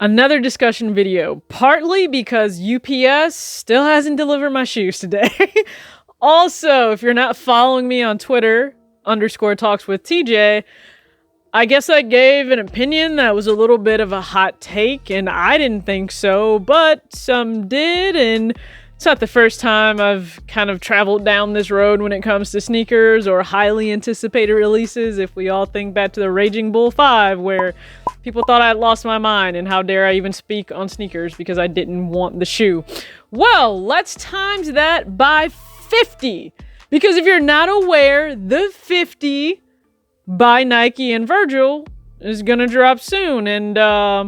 Another discussion video, partly because UPS still hasn't delivered my shoes today. Also, if you're not following me on Twitter, _talkswithtj, I guess I gave an opinion that was a little bit of a hot take, and I didn't think so, but some did, and it's not the first time I've kind of traveled down this road when it comes to sneakers or highly anticipated releases. If we all think back to the Raging Bull 5, where people thought I'd lost my mind, and how dare I even speak on sneakers because I didn't want the shoe. Well, let's times that by 50. Because if you're not aware, the 50 by Nike and Virgil is gonna drop soon, and I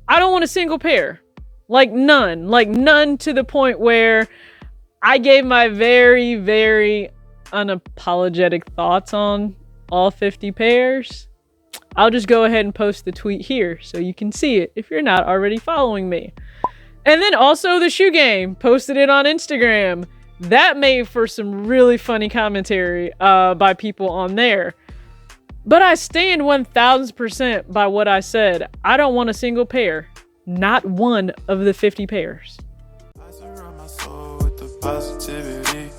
don't want a single pair. Like none to the point where I gave my very, very unapologetic thoughts on all 50 pairs. I'll just go ahead and post the tweet here so you can see it if you're not already following me. And then also the shoe game, posted it on Instagram. That made for some really funny commentary by people on there. But I stand 1000% by what I said. I don't want a single pair. Not one of the 50 pairs. I surround my soul with the positivity.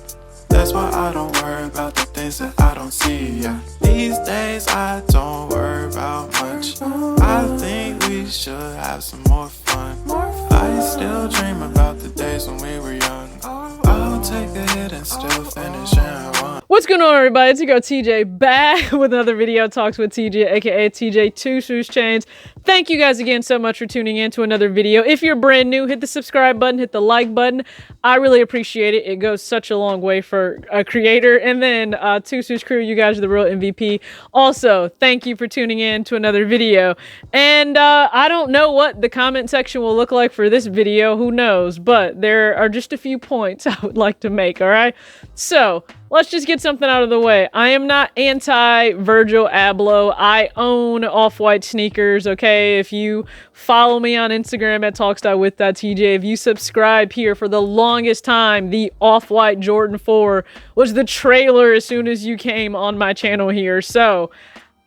That's why I don't worry about the things that I don't see. Yeah. These days I don't worry about much. I think we should have some more fun. I still dream about the days when we were young. I'll take a hit and still finish and run. What's going on, everybody? It's your girl TJ back with another video, Talks with TJ, aka TJ Two Shoes Chains. Thank you guys again so much for tuning in to another video. If you're brand new, hit the subscribe button, hit the like button. I really appreciate it. It goes such a long way for a creator. And then Two Shoes Crew, you guys are the real MVP. Also, thank you for tuning in to another video. And I don't know what the comment section will look like for this video. Who knows? But there are just a few points I would like to make, all right? So let's just get something out of the way. I am not anti-Virgil Abloh. I own off-white sneakers, okay? If you follow me on Instagram at talks.with.tj, if you subscribe here, for the longest time, the off-white Jordan 4 was the trailer as soon as you came on my channel here. So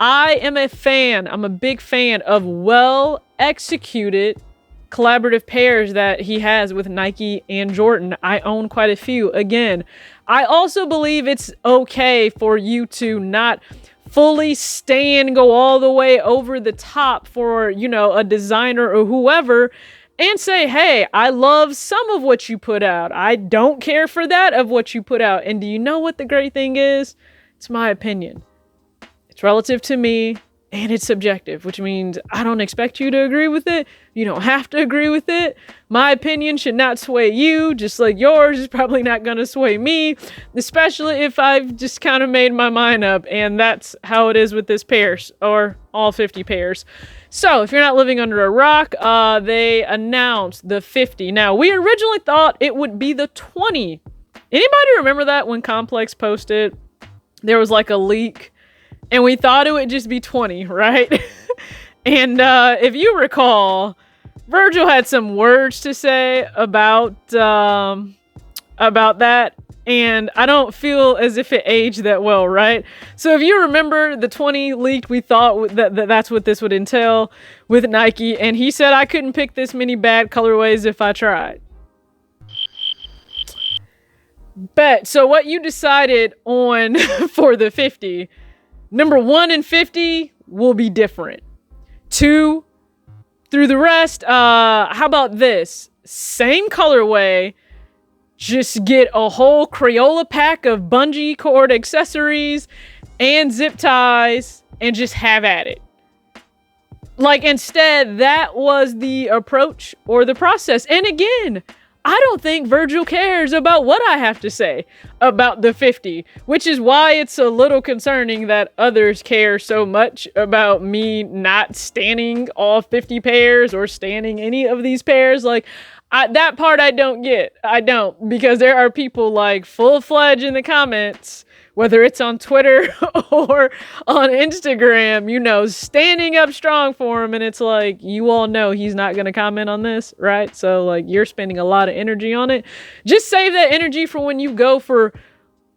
I am a fan. I'm a big fan of well-executed collaborative pairs that he has with Nike and Jordan. I own quite a few. Again, I also believe it's okay for you to not fully stand, go all the way over the top for, you know, a designer or whoever, and say, hey, I love some of what you put out. I don't care for that of what you put out. And do you know what the great thing is? It's my opinion. It's relative to me. And it's subjective, which means I don't expect you to agree with it. You don't have to agree with it. My opinion should not sway you, just like yours is probably not going to sway me, especially if I've just kind of made my mind up. And that's how it is with this pairs, or all 50 pairs. So if you're not living under a rock, they announced the 50. Now, we originally thought it would be the 20. Anybody remember that when Complex posted? There was like a leak. And we thought it would just be 20, right? And if you recall, Virgil had some words to say about that. And I don't feel as if it aged that well, right? So if you remember the 20 leaked, we thought that's what this would entail with Nike. And he said, I couldn't pick this many bad colorways if I tried. Bet. So what you decided on for the 50... Number 1 and 50 will be different. 2 through the rest, how about this? Same colorway, just get a whole Crayola pack of bungee cord accessories and zip ties and just have at it. Like, instead, that was the approach or the process. And again, I don't think Virgil cares about what I have to say about the 50, which is why it's a little concerning that others care so much about me not standing all 50 pairs or standing any of these pairs. Like, that part I don't get. I don't, because there are people like full-fledged in the comments, whether it's on Twitter or on Instagram, you know, standing up strong for him. And it's like, you all know he's not going to comment on this, right? So like, you're spending a lot of energy on it. Just save that energy for when you go for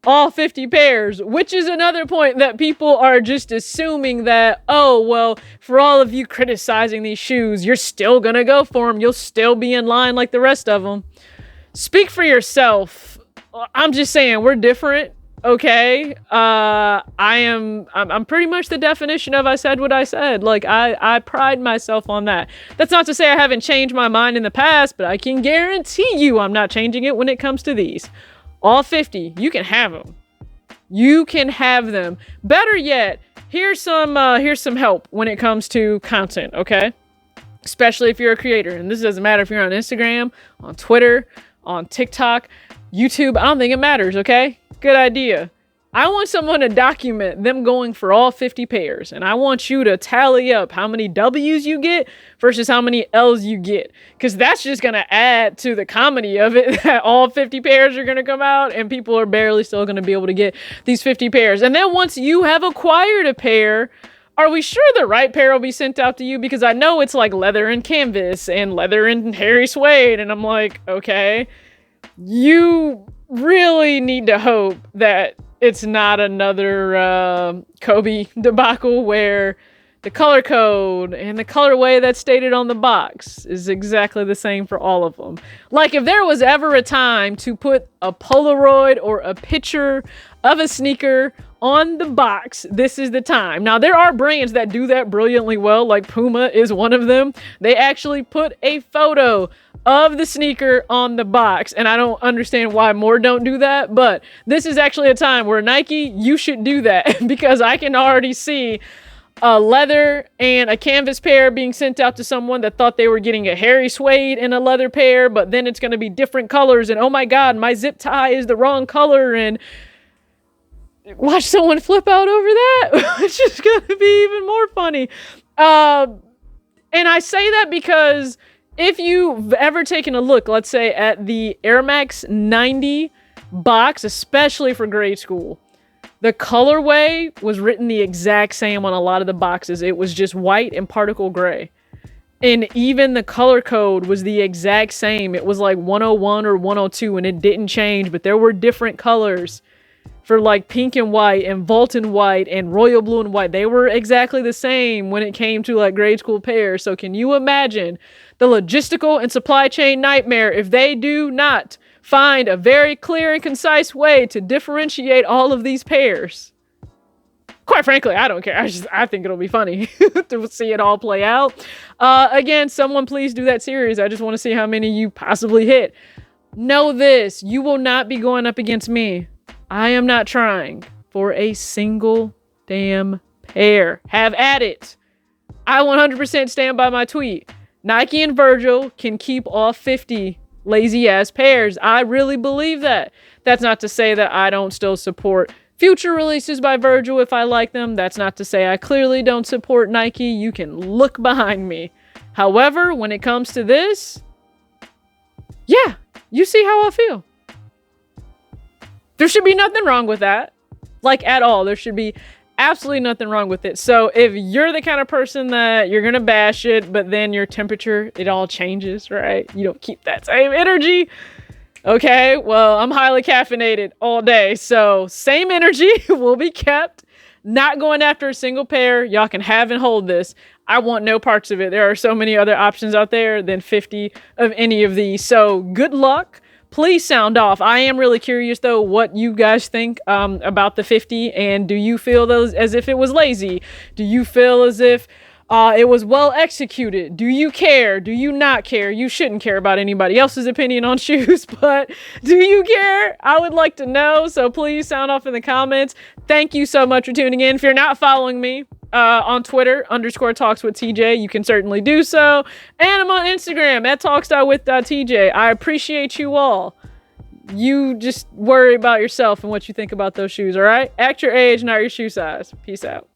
all 50 pairs, which is another point that people are just assuming that, oh, well, for all of you criticizing these shoes, you're still gonna go for them. You'll still be in line like the rest of them. Speak for yourself. I'm just saying, we're different. Okay, I'm pretty much the definition of I said what I said. Like, I pride myself on that. That's not to say I haven't changed my mind in the past, but I can guarantee you I'm not changing it when it comes to these. All 50, you can have them. You can have them. Better yet, here's some help when it comes to content, okay? Especially if you're a creator. And this doesn't matter if you're on Instagram, on Twitter, on TikTok, YouTube. I don't think it matters, okay? Good idea. I want someone to document them going for all 50 pairs. And I want you to tally up how many W's you get versus how many L's you get. Because that's just going to add to the comedy of it that all 50 pairs are going to come out and people are barely still going to be able to get these 50 pairs. And then once you have acquired a pair, are we sure the right pair will be sent out to you? Because I know it's like leather and canvas and leather and hairy suede. And I'm like, okay, you really need to hope that it's not another Kobe debacle where the color code and the colorway that's stated on the box is exactly the same for all of them. Like, if there was ever a time to put a Polaroid or a picture of a sneaker on the box, this is the time. Now, there are brands that do that brilliantly well, like Puma is one of them. They actually put a photo of the sneaker on the box, and I don't understand why more don't do that, but this is actually a time where Nike, you should do that because I can already see a leather and a canvas pair being sent out to someone that thought they were getting a hairy suede and a leather pair, but then it's going to be different colors, and oh my god, my zip tie is the wrong color, and watch someone flip out over that. It's just going to be even more funny. And I say that because if you've ever taken a look, let's say, at the Air Max 90 box, especially for grade school, the colorway was written the exact same on a lot of the boxes. It was just white and particle gray. And even the color code was the exact same. It was like 101 or 102, and it didn't change, but there were different colors for like pink and white and Vulcan white and royal blue and white. They were exactly the same when it came to like grade school pairs. So can you imagine the logistical and supply chain nightmare if they do not find a very clear and concise way to differentiate all of these pairs? Quite frankly, I don't care. I think it'll be funny to see it all play out. Again, someone please do that series. I just want to see how many you possibly hit. Know this, you will not be going up against me. I am not trying for a single damn pair. Have at it. I 100% stand by my tweet. Nike and Virgil can keep all 50 lazy ass pairs. I really believe that. That's not to say that I don't still support future releases by Virgil if I like them. That's not to say I clearly don't support Nike. You can look behind me. However, when it comes to this, yeah, you see how I feel. There should be nothing wrong with that. Like, at all. There should be absolutely nothing wrong with it. So if you're the kind of person that you're gonna bash it, but then your temperature, it all changes, right? You don't keep that same energy. Okay, well, I'm highly caffeinated all day, so same energy will be kept. Not going after a single pair. Y'all can have and hold this. I want no parts of it. There are so many other options out there than 50 of any of these. So good luck. Please sound off. I am really curious, though, what you guys think about the 50. And do you feel as if it was lazy? Do you feel as if it was well executed? Do you care? Do you not care? You shouldn't care about anybody else's opinion on shoes, but do you care? I would like to know. So please sound off in the comments. Thank you so much for tuning in. If you're not following me on Twitter, _TalksWithTJ, you can certainly do so. And I'm on Instagram at talks.with.tj. I appreciate you all. You just worry about yourself and what you think about those shoes, all right? Act your age, not your shoe size. Peace out.